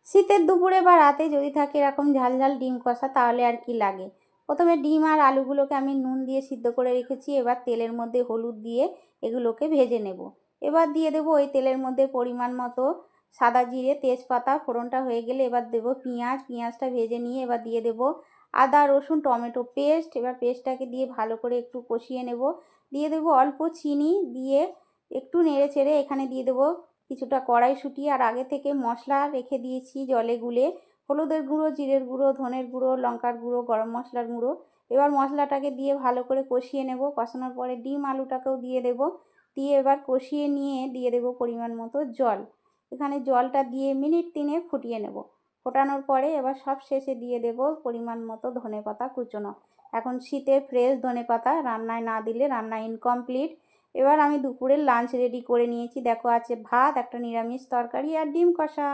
শীতের দুপুরে বা রাতে যদি থাকে এরকম ঝাল ঝাল ডিম কষা তাহলে আর কি লাগে। প্রথমে ডিম আর আলুগুলোকে আমি নুন দিয়ে সিদ্ধ করে রেখেছি। এবার তেলের মধ্যে হলুদ দিয়ে এগুলোকে ভেজে নেব। এবার দিয়ে দেবো ওই তেলের মধ্যে পরিমাণ মতো সাদা জিরে, তেজপাতা। ফোড়নটা হয়ে গেলে এবার দেবো পেঁয়াজ। পেঁয়াজটা ভেজে নিয়ে এবার দিয়ে দেবো আদা, রসুন, টমেটো পেস্ট। এবার পেস্টটাকে দিয়ে ভালো করে একটু কষিয়ে নেব। দিয়ে দেবো অল্প চিনি, দিয়ে একটু নেড়ে চেড়ে এখানে দিয়ে দেবো কিছুটা কড়াইশুঁটি আর আগে থেকে মশলা রেখে দিয়েছি জলে গুলে, হলুদের গুঁড়ো, জিরের গুঁড়ো, ধনের গুঁড়ো, লঙ্কার গুঁড়ো, গরম মশলার গুঁড়ো। এবার মশলাটাকে দিয়ে ভালো করে কষিয়ে নেব। কষানোর পরে ডিম আলুটাকেও দিয়ে দেব। দিয়ে এবার কষিয়ে নিয়ে দিয়ে দেব পরিমাণ মতো জল। এখানে জলটা দিয়ে মিনিট 3 ফুটিয়ে নেব। ফোটানোর পরে এবার সব শেষে দিয়ে দেব পরিমাণ মতো ধনেপাতা কুচোনো। এখন শীতের ফ্রেশ ধনেপাতা রান্নায় না দিলে রান্না ইনকমপ্লিট। এবার আমি দুপুরের লাঞ্চ রেডি করে নিয়েছি। দেখো আছে ভাত, একটা নিরামিষ তরকারি আর ডিম কষা।